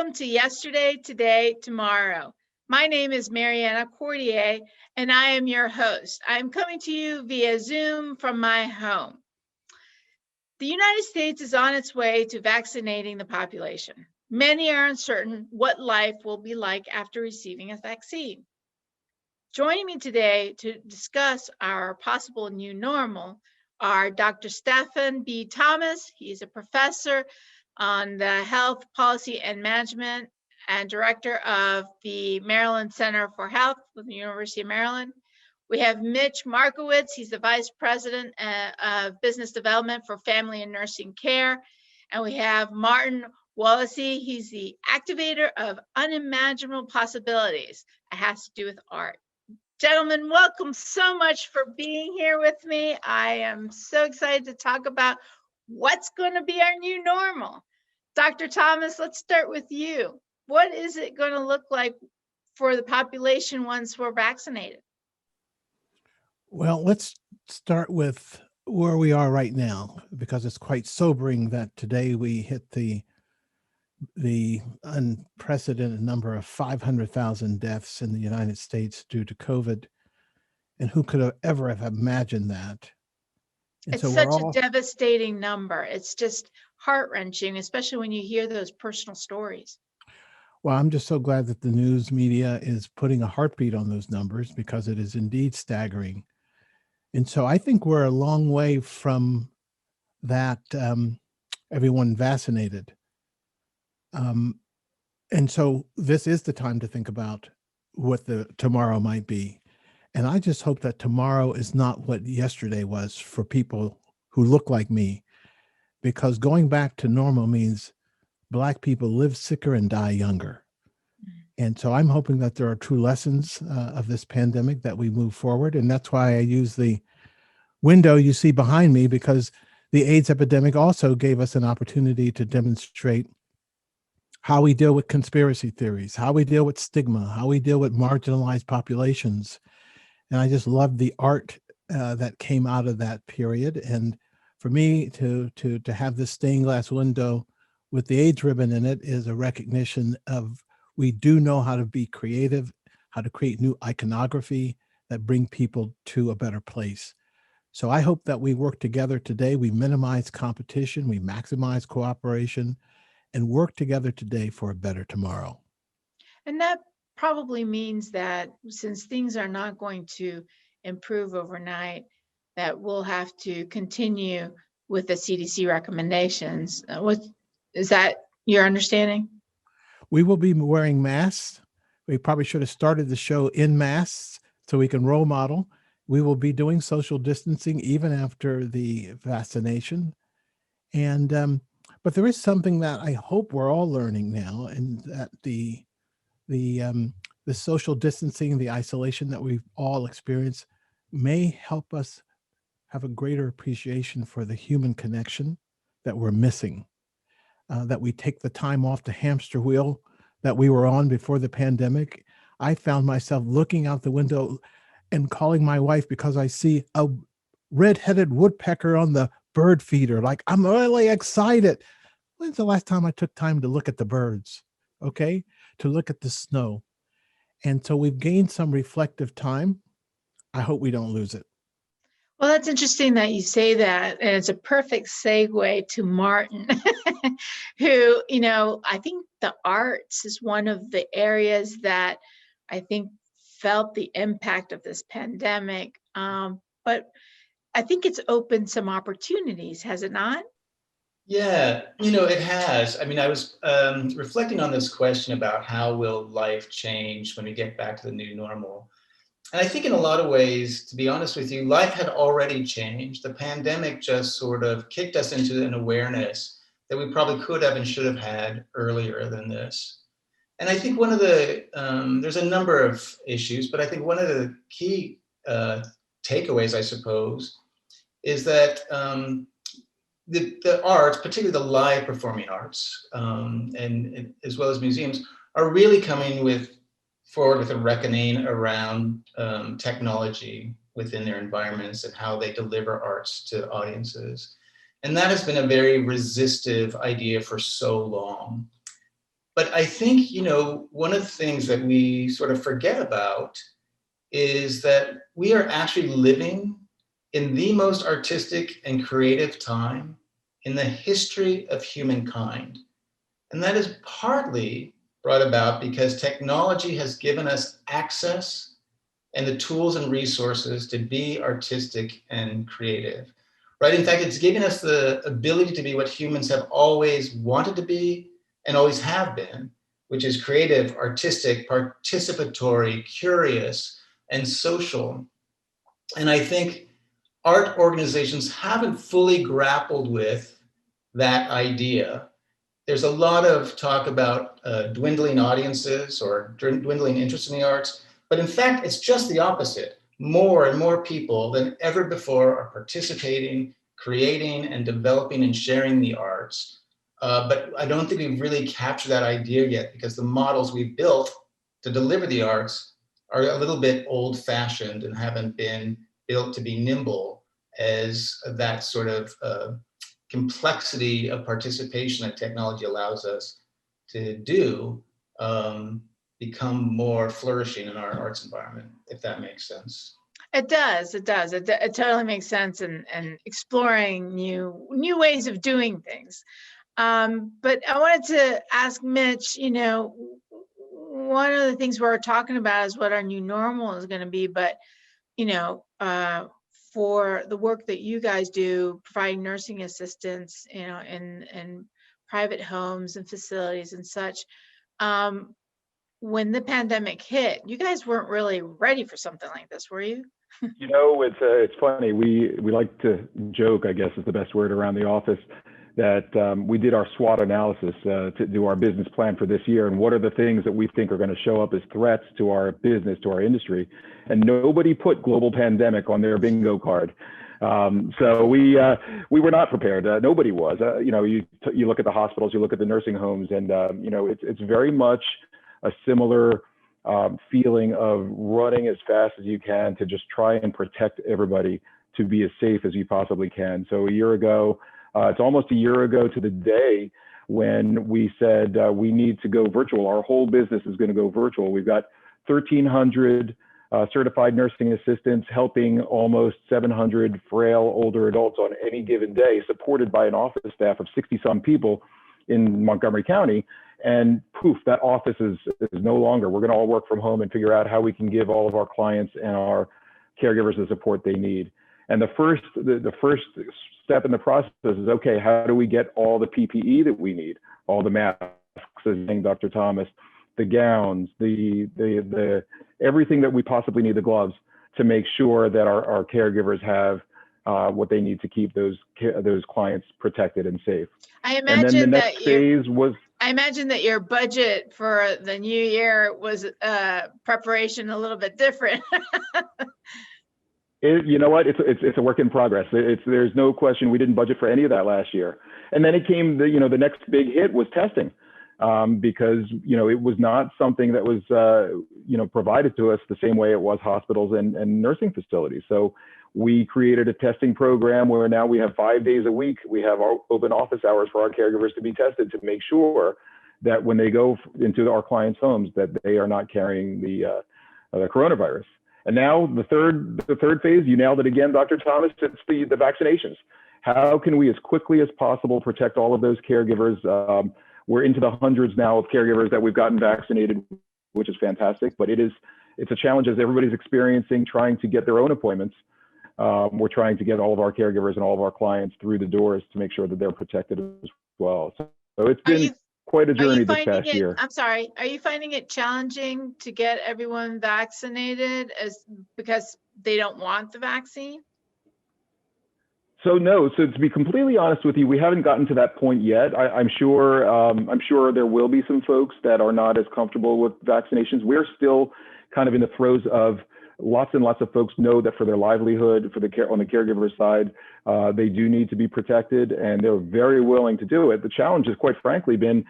Welcome to Yesterday, Today, Tomorrow. My name is Mariana Cordier, and I am your host. I'm coming to you via Zoom from my home. The United States is on its way to vaccinating the population. Many are uncertain what life will be like after receiving a vaccine. Joining me today to discuss our possible new normal are Dr. Stephan B. Thomas. He's a professor on the Health Policy and Management and director of the Maryland Center for Health with the University of Maryland. We have Mitch Markowitz. He's the vice president of business development for family and nursing care. And we have Martin Wolacy. He's the activator of unimaginable possibilities. It has to do with art. Gentlemen, welcome so much for being here with me. I am so excited to talk about what's going to be our new normal. Dr. Thomas, let's start with you. What is it going to look like for the population once we're vaccinated? Well, let's start with where we are right now, because it's quite sobering that today we hit the unprecedented number of 500,000 deaths in the United States due to COVID. And who could have ever have imagined that? And it's such a devastating number. It's just heart-wrenching, especially when you hear those personal stories. Well, I'm just so glad that the news media is putting a heartbeat on those numbers, because it is indeed staggering. And so I think we're a long way from that, everyone vaccinated. And so this is the time to think about what the tomorrow might be. And I just hope that tomorrow is not what yesterday was for people who look like me, because going back to normal means Black people live sicker and die younger. And so I'm hoping that there are true lessons of this pandemic that we move forward. And that's why I use the window you see behind me, because the AIDS epidemic also gave us an opportunity to demonstrate how we deal with conspiracy theories, how we deal with stigma, how we deal with marginalized populations. And I just love the art that came out of that period. And for me to have this stained glass window with the AIDS ribbon in it is a recognition of we do know how to be creative, how to create new iconography that bring people to a better place. So I hope that we work together today. We minimize competition, we maximize cooperation, and work together today for a better tomorrow. And that probably means that since things are not going to improve overnight, that we'll have to continue with the CDC recommendations. Is that your understanding? We will be wearing masks. We probably should have started the show in masks so we can role model. We will be doing social distancing even after the vaccination. And but there is something that I hope we're all learning now, and that the social distancing, the isolation that we've all experienced may help us have a greater appreciation for the human connection that we're missing, that we take the time off the hamster wheel that we were on before the pandemic. I found myself looking out the window and calling my wife because I see a red-headed woodpecker on the bird feeder. Like, I'm really excited. When's the last time I took time to look at the birds? Okay, to look at the snow. And so we've gained some reflective time. I hope we don't lose it. Well, that's interesting that you say that. And it's a perfect segue to Martin, who, I think the arts is one of the areas that I think felt the impact of this pandemic. But I think it's opened some opportunities, has it not? Yeah, it has. I mean, I was reflecting on this question about how will life change when we get back to the new normal. And I think in a lot of ways, to be honest with you, life had already changed. The pandemic just sort of kicked us into an awareness that we probably could have and should have had earlier than this. And I think one of the, there's a number of issues, but I think one of the key takeaways, I suppose, is that the arts, particularly the live performing arts, and as well as museums, are really coming forward with a reckoning around technology within their environments and how they deliver arts to audiences. And that has been a very resistive idea for so long. But I think, one of the things that we sort of forget about is that we are actually living in the most artistic and creative time in the history of humankind. And that is partly brought about because technology has given us access and the tools and resources to be artistic and creative, right? In fact, it's given us the ability to be what humans have always wanted to be and always have been, which is creative, artistic, participatory, curious, and social. And I think art organizations haven't fully grappled with that idea. There's a lot of talk about dwindling audiences or dwindling interest in the arts, but in fact, it's just the opposite. More and more people than ever before are participating, creating, and developing and sharing the arts. But I don't think we've really captured that idea yet because the models we've built to deliver the arts are a little bit old-fashioned and haven't been built to be nimble as that sort of complexity of participation that technology allows us to do become more flourishing in our arts environment, if that makes sense. It does. It does. It totally makes sense, and exploring new ways of doing things. But I wanted to ask Mitch, one of the things we're talking about is what our new normal is going to be, but for the work that you guys do, providing nursing assistance, in private homes and facilities and such. When the pandemic hit, you guys weren't really ready for something like this, were you? It's funny. We like to joke, I guess is the best word around the office, that we did our SWOT analysis to do our business plan for this year, and what are the things that we think are going to show up as threats to our business, to our industry, and nobody put global pandemic on their bingo card. So we were not prepared. Nobody was. You look at the hospitals, you look at the nursing homes, and it's very much a similar feeling of running as fast as you can to just try and protect everybody to be as safe as you possibly can. So a year ago, it's almost a year ago to the day when we said we need to go virtual. Our whole business is going to go virtual. We've got 1,300 certified nursing assistants helping almost 700 frail older adults on any given day, supported by an office staff of 60-some people in Montgomery County. And poof, that office is no longer. We're going to all work from home and figure out how we can give all of our clients and our caregivers the support they need. And the first step in the process is, okay, how do we get all the PPE that we need, all the masks, as saying Dr. Thomas, the gowns, the everything that we possibly need, the gloves, to make sure that our caregivers have what they need to keep those clients protected and safe. I imagine that your budget for the new year was preparation a little bit different. You know what? It's a work in progress. There's no question we didn't budget for any of that last year. And then it came, the next big hit was testing, because it was not something that was provided to us the same way it was hospitals and nursing facilities. So we created a testing program where now we have 5 days a week. We have our open office hours for our caregivers to be tested to make sure that when they go into our clients' homes that they are not carrying the coronavirus. And now the third phase, you nailed it again, Dr. Thomas, it's the vaccinations. How can we as quickly as possible protect all of those caregivers? We're into the hundreds now of caregivers that we've gotten vaccinated, which is fantastic, but it's a challenge as everybody's experiencing trying to get their own appointments. We're trying to get all of our caregivers and all of our clients through the doors to make sure that they're protected as well. So it's been quite a journey this past year. I'm sorry, are you finding it challenging to get everyone vaccinated because they don't want the vaccine? So no, so to be completely honest with you, we haven't gotten to that point yet. I'm sure there will be some folks that are not as comfortable with vaccinations. We're still kind of in the throes of lots and lots of folks know that for their livelihood, on the caregiver side, they do need to be protected, and they're very willing to do it. The challenge has, quite frankly, been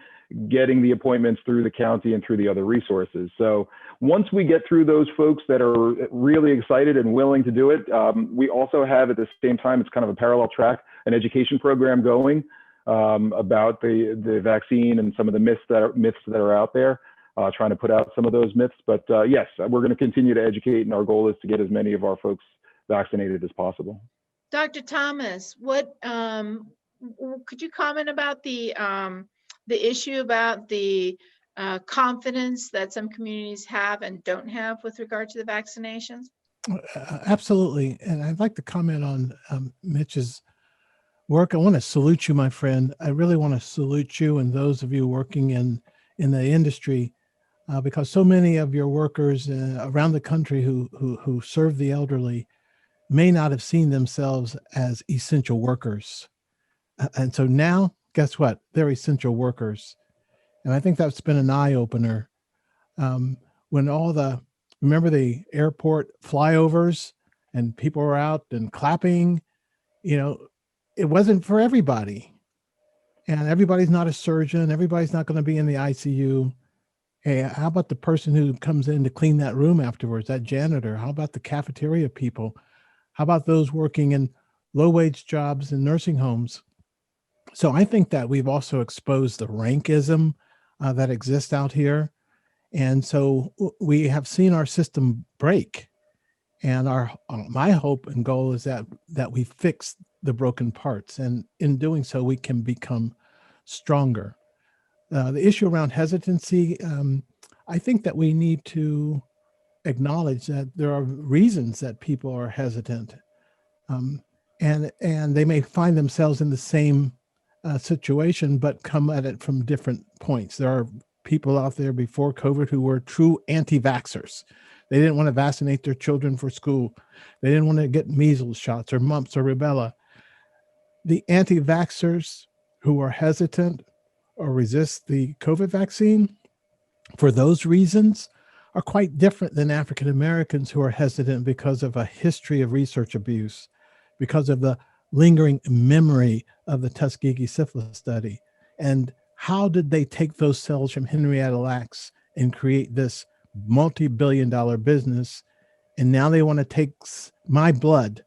getting the appointments through the county and through the other resources. So once we get through those folks that are really excited and willing to do it, we also have at the same time, it's kind of a parallel track, an education program going about the vaccine and some of the myths that are out there, trying to put out some of those myths. But yes, we're going to continue to educate, and our goal is to get as many of our folks vaccinated as possible. Dr. Thomas, what could you comment about the issue about the confidence that some communities have and don't have with regard to the vaccinations? Absolutely. And I'd like to comment on Mitch's work. I want to salute you, my friend. I really want to salute you and those of you working in the industry, because so many of your workers around the country who serve the elderly may not have seen themselves as essential workers. And so now, guess what? They're essential workers. And I think that's been an eye opener. When remember the airport flyovers and people were out and clapping, it wasn't for everybody. And everybody's not a surgeon. Everybody's not going to be in the ICU. Hey, how about the person who comes in to clean that room afterwards, that janitor? How about the cafeteria people? How about those working in low-wage jobs in nursing homes? So I think that we've also exposed the rankism that exists out here. And so we have seen our system break. And my hope and goal is that we fix the broken parts. And in doing so, we can become stronger. The issue around hesitancy, I think that we need to acknowledge that there are reasons that people are hesitant. And they may find themselves in the same situation, but come at it from different points. There are people out there before COVID who were true anti-vaxxers. They didn't want to vaccinate their children for school. They didn't want to get measles shots or mumps or rubella. The anti-vaxxers who are hesitant or resist the COVID vaccine for those reasons are quite different than African Americans who are hesitant because of a history of research abuse, because of the lingering memory of the Tuskegee syphilis study. And how did they take those cells from Henrietta Lacks and create this multi-billion-dollar business? And now they want to take my blood,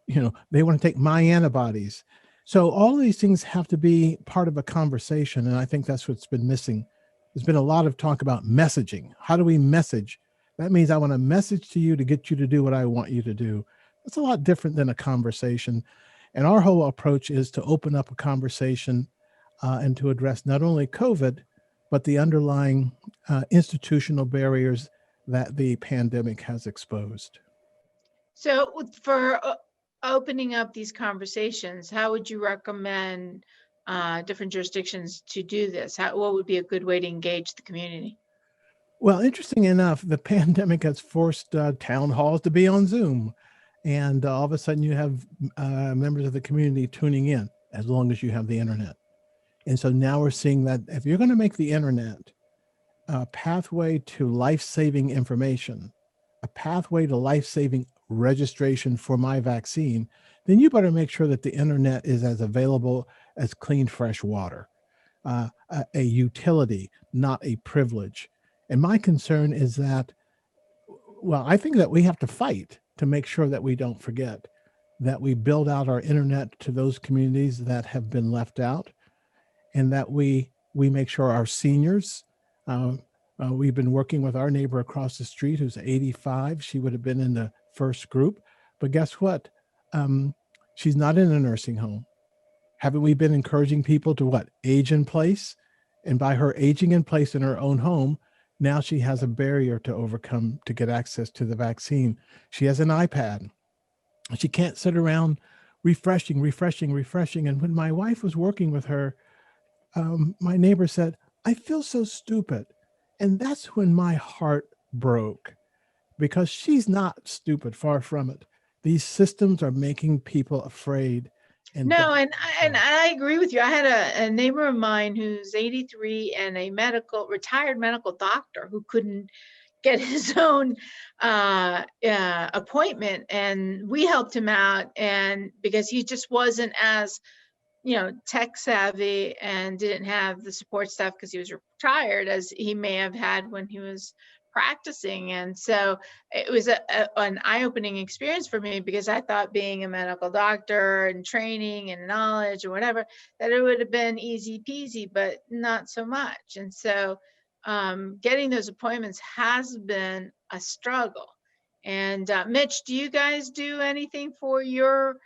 they want to take my antibodies. So all of these things have to be part of a conversation. And I think that's what's been missing. There's been a lot of talk about messaging. How do we message? That means I want to message to you to get you to do what I want you to do. That's a lot different than a conversation. And our whole approach is to open up a conversation and to address not only COVID, but the underlying institutional barriers that the pandemic has exposed. So for opening up these conversations, how would you recommend different jurisdictions to do this? What would be a good way to engage the community? Well, interesting enough, the pandemic has forced town halls to be on Zoom. And all of a sudden you have members of the community tuning in as long as you have the internet. And so now we're seeing that if you're going to make the internet a pathway to life-saving information, a pathway to life-saving registration for my vaccine, then you better make sure that the internet is as available as clean, fresh water, a utility, not a privilege. And my concern is that, well, I think that we have to fight to make sure that we don't forget, that we build out our internet to those communities that have been left out, and that we make sure our seniors, we've been working with our neighbor across the street who's 85. She would have been in the first group, but guess what? She's not in a nursing home. Haven't we been encouraging people to age in place? And by her aging in place in her own home, now she has a barrier to overcome to get access to the vaccine. She has an iPad. She can't sit around refreshing. And when my wife was working with her, my neighbor said, "I feel so stupid." And that's when my heart broke, because she's not stupid, far from it. These systems are making people afraid. And I agree with you. I had a neighbor of mine who's 83 and a retired medical doctor who couldn't get his own appointment, and we helped him out, and because he just wasn't as tech savvy and didn't have the support staff because he was retired as he may have had when he was practicing. And so it was an eye-opening experience for me, because I thought, being a medical doctor and training and knowledge or whatever, that it would have been easy peasy, but not so much. And so getting those appointments has been a struggle. And Mitch, do you guys do anything for your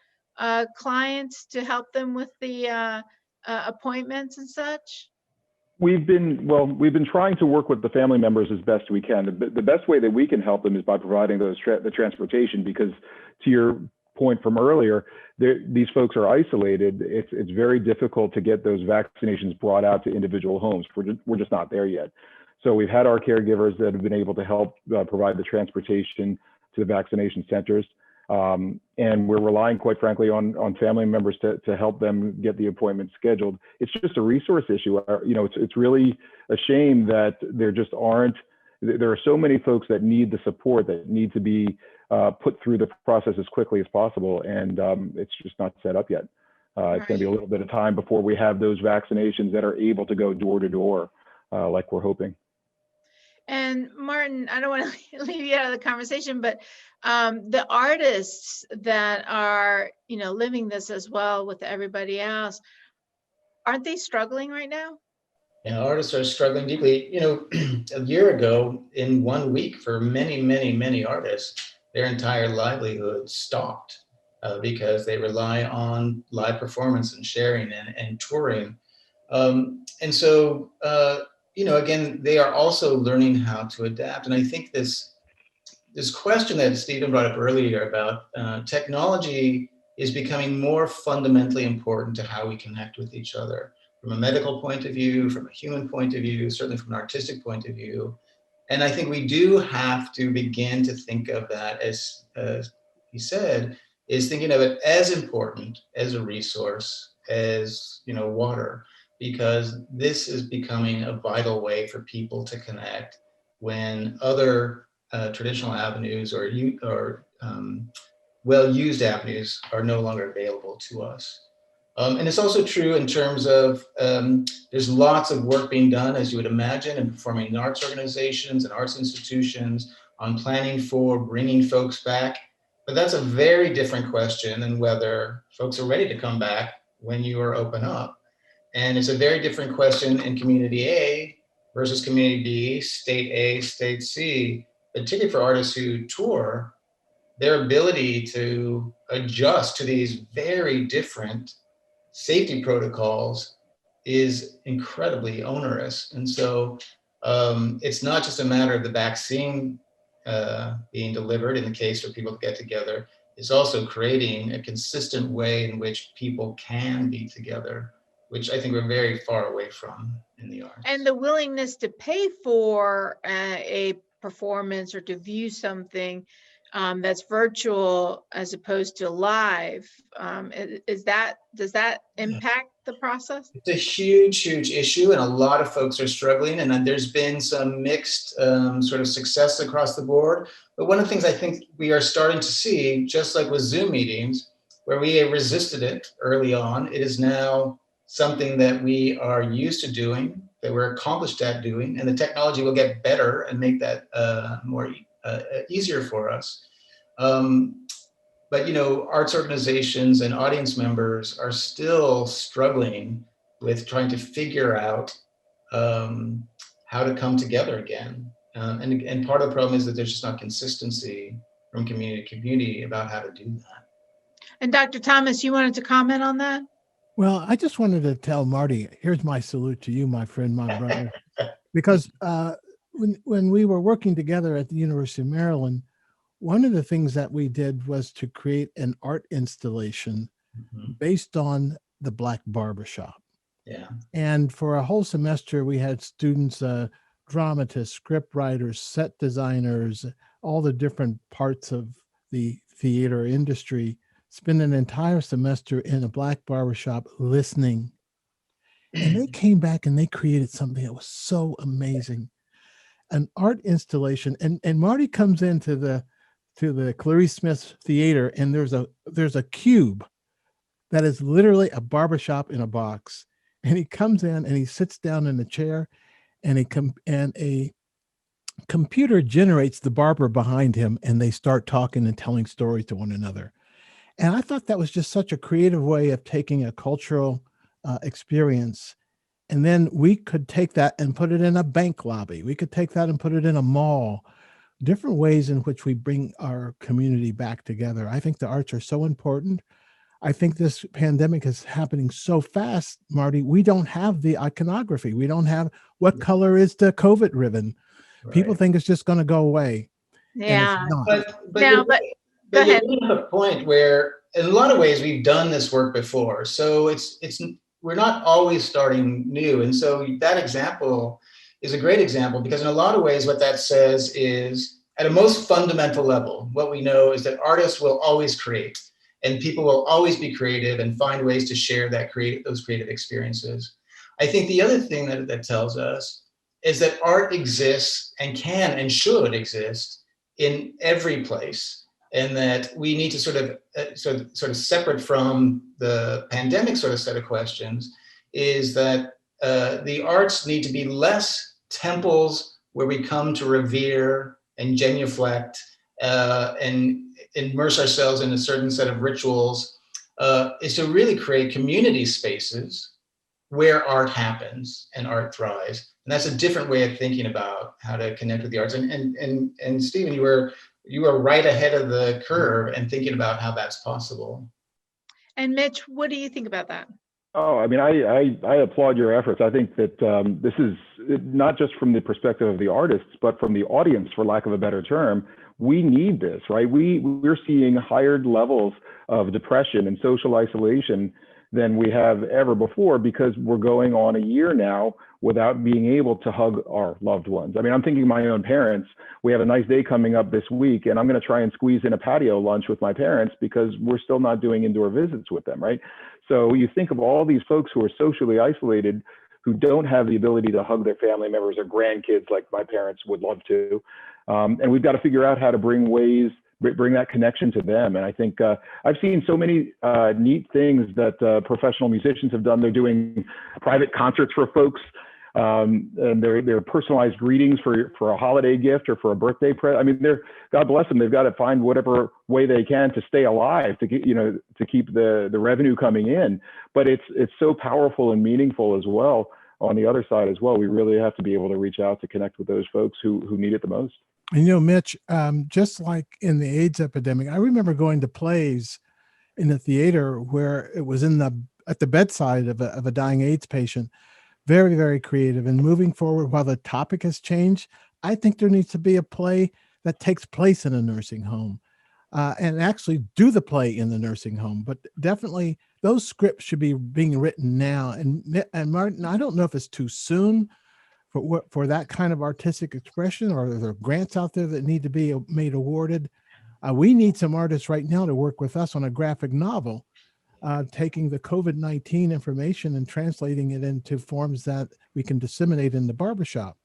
clients to help them with the appointments and such? We've been trying to work with the family members as best we can. The best way that we can help them is by providing the transportation, because to your point from earlier, these folks are isolated. It's very difficult to get those vaccinations brought out to individual homes. We're just not there yet. So we've had our caregivers that have been able to help provide the transportation to the vaccination centers. And we're relying, quite frankly, on family members to help them get the appointment scheduled. It's just a resource issue. It's really a shame that there are so many folks that need the support, that need to be put through the process as quickly as possible. And it's just not set up yet. It's going to be a little bit of time before we have those vaccinations that are able to go door to door, like we're hoping. And Martin, I don't want to leave you out of the conversation, but the artists that are, living this as well with everybody else, aren't they struggling right now? Yeah, artists are struggling deeply. A year ago, in 1 week, for many, many, many artists, their entire livelihood stopped because they rely on live performance and sharing and touring. And so, again, they are also learning how to adapt. And I think this question that Stephen brought up earlier about technology is becoming more fundamentally important to how we connect with each other, from a medical point of view, from a human point of view, certainly from an artistic point of view. And I think we do have to begin to think of that, as he said, is thinking of it as important as a resource, as water, because this is becoming a vital way for people to connect when other traditional avenues or well-used avenues are no longer available to us. And it's also true in terms of there's lots of work being done, as you would imagine, in performing arts organizations and arts institutions on planning for bringing folks back. But that's a very different question than whether folks are ready to come back when you are open up. And it's a very different question in community A versus community B, state A, state C, particularly for artists who tour. Their ability to adjust to these very different safety protocols is incredibly onerous. And so it's not just a matter of the vaccine being delivered in the case for people to get together. It's also creating a consistent way in which people can be together, which I think we're very far away from in the arts. And the willingness to pay for a performance or to view something that's virtual as opposed to live, does that impact the process? It's a huge, huge issue, and a lot of folks are struggling, and there's been some mixed sort of success across the board. But one of the things I think we are starting to see, just like with Zoom meetings, where we resisted it early on, it is now something that we are used to doing, that we're accomplished at doing, and the technology will get better and make that more easier for us. But arts organizations and audience members are still struggling with trying to figure out how to come together again. And part of the problem is that there's just not consistency from community to community about how to do that. And Dr. Thomas, you wanted to comment on that? Well, I just wanted to tell Marty, here's my salute to you, my friend, my brother, because when we were working together at the University of Maryland, one of the things that we did was to create an art installation based on the Black Barbershop. Yeah. And for a whole semester, we had students, dramatists, script writers, set designers, all the different parts of the theater industry, spend an entire semester in a Black Barbershop listening. And they came back and they created something that was so amazing. An art installation. And Marty comes into the Clarice Smith Theater, and there's a cube that is literally a barbershop in a box. And he comes in and he sits down in a chair, and a computer generates the barber behind him and they start talking and telling stories to one another. And I thought that was just such a creative way of taking a cultural experience. And then we could take that and put it in a bank lobby. We could take that and put it in a mall. Different ways in which we bring our community back together. I think the arts are so important. I think this pandemic is happening so fast, Marty. We don't have the iconography. We don't have what color is the COVID ribbon. People Right. think it's just going to go away, and it's Yeah. not. But Now, you're, but but go you're ahead. bringing up a point where, in a lot of ways, we've done this work before. So we're not always starting new. And so that example is a great example, because in a lot of ways, what that says is, at a most fundamental level, what we know is that artists will always create, and people will always be creative and find ways to share those creative experiences. I think the other thing that tells us is that art exists and can and should exist in every place, and that we need to sort of separate from the pandemic sort of set of questions, is that the arts need to be less temples where we come to revere and genuflect and immerse ourselves in a certain set of rituals, is to really create community spaces where art happens and art thrives. And that's a different way of thinking about how to connect with the arts. And Stephen, you were right ahead of the curve and thinking about how that's possible. And Mitch, what do you think about that? Oh, I mean, I applaud your efforts. I think that this is not just from the perspective of the artists, but from the audience, for lack of a better term. We need this, right? We're seeing higher levels of depression and social isolation than we have ever before, because we're going on a year now without being able to hug our loved ones. I mean, I'm thinking of my own parents. We have a nice day coming up this week, and I'm going to try and squeeze in a patio lunch with my parents because we're still not doing indoor visits with them, right? So you think of all these folks who are socially isolated, who don't have the ability to hug their family members or grandkids like my parents would love to. And we've got to figure out how to bring that connection to them. And I think I've seen so many neat things that professional musicians have done. They're doing private concerts for folks, and they're personalized greetings for a holiday gift or for a birthday present. I mean, God bless them. They've got to find whatever way they can to stay alive, to keep the revenue coming in. But it's so powerful and meaningful as well. On the other side as well, we really have to be able to reach out to connect with those folks who need it the most. And Mitch, just like in the AIDS epidemic, I remember going to plays in the theater where it was at the bedside of a dying AIDS patient. Very, very creative. And moving forward, while the topic has changed, I think there needs to be a play that takes place in a nursing home, and actually do the play in the nursing home. But definitely those scripts should be being written now. And Martin, I don't know if it's too soon for that kind of artistic expression, or are there grants out there that need to be made awarded? We need some artists right now to work with us on a graphic novel, taking the COVID-19 information and translating it into forms that we can disseminate in the barbershop.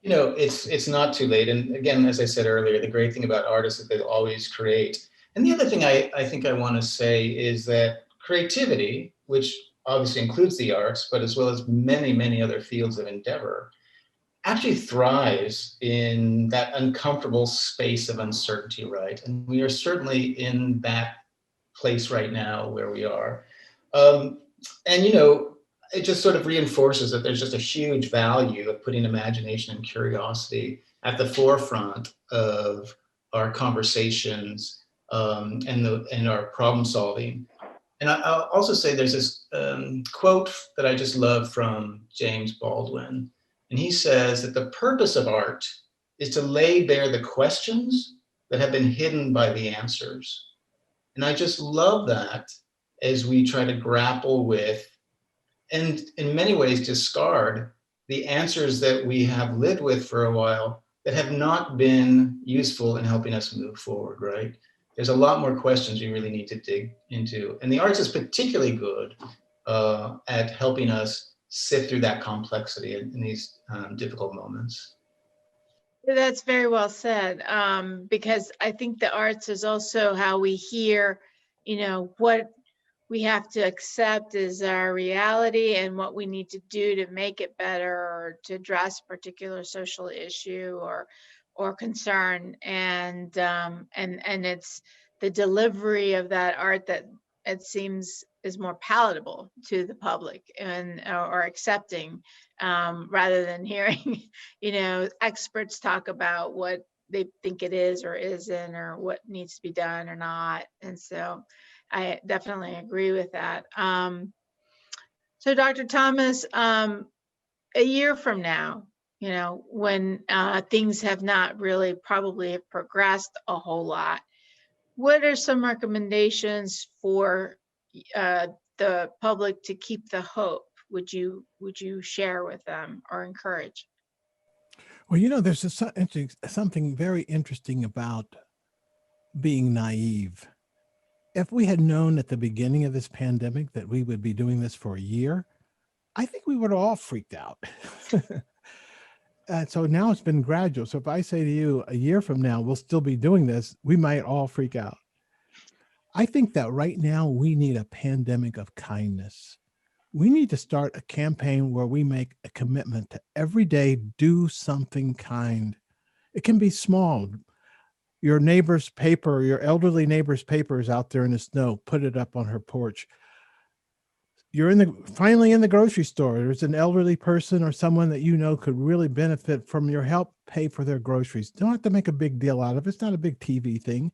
It's not too late. And again, as I said earlier, the great thing about artists is that they'll always create. And the other thing I think I want to say is that creativity, which obviously includes the arts, but as well as many, many other fields of endeavor, actually thrives in that uncomfortable space of uncertainty, right? And we are certainly in that place right now where we are. It just sort of reinforces that there's just a huge value of putting imagination and curiosity at the forefront of our conversations, and our problem solving. And I'll also say there's this quote that I just love from James Baldwin. And he says that the purpose of art is to lay bare the questions that have been hidden by the answers. And I just love that as we try to grapple with, and in many ways discard, the answers that we have lived with for a while that have not been useful in helping us move forward, right? There's a lot more questions we really need to dig into. And the arts is particularly good at helping us sift through that complexity in these difficult moments. That's very well said, because I think the arts is also how we hear, what we have to accept as our reality and what we need to do to make it better or to address a particular social issue or concern. And it's the delivery of that art that it seems is more palatable to the public and or accepting, rather than hearing, experts talk about what they think it is or isn't, or what needs to be done or not. And so I definitely agree with that. So Dr. Thomas, a year from now, when things have not really probably progressed a whole lot, what are some recommendations for the public to keep the hope? Would you share with them or encourage? Well, there's something very interesting about being naive. If we had known at the beginning of this pandemic that we would be doing this for a year, I think we would have all freaked out. So now it's been gradual. So if I say to you, a year from now, we'll still be doing this, we might all freak out. I think that right now we need a pandemic of kindness. We need to start a campaign where we make a commitment to every day do something kind. It can be small. Your neighbor's paper, your elderly neighbor's paper is out there in the snow. Put it up on her porch. You're finally in the grocery store. There's an elderly person or someone that could really benefit from your help. Pay for their groceries. Don't have to make a big deal out of it. It's not a big TV thing.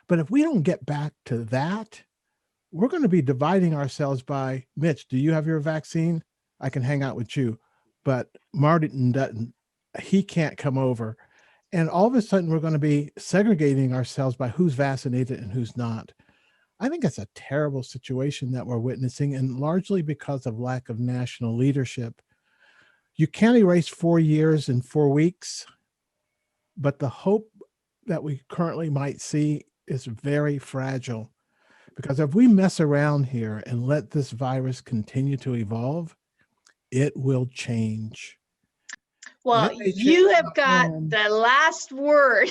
But if we don't get back to that, we're going to be dividing ourselves by, Mitch, do you have your vaccine? I can hang out with you. But Martin doesn't. He can't come over. And all of a sudden, we're going to be segregating ourselves by who's vaccinated and who's not. I think it's a terrible situation that we're witnessing, and largely because of lack of national leadership. You can't erase 4 years in 4 weeks, but the hope that we currently might see is very fragile. Because if we mess around here and let this virus continue to evolve, it will change. Well, you have got the last word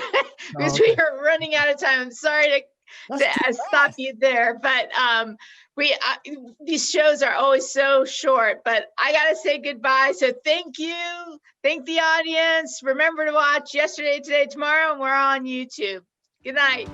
because we are running out of time. I'm sorry to stop you there, but these shows are always so short, but I got to say goodbye. So thank you. Thank the audience. Remember to watch Yesterday, Today, Tomorrow, and we're on YouTube. Good night.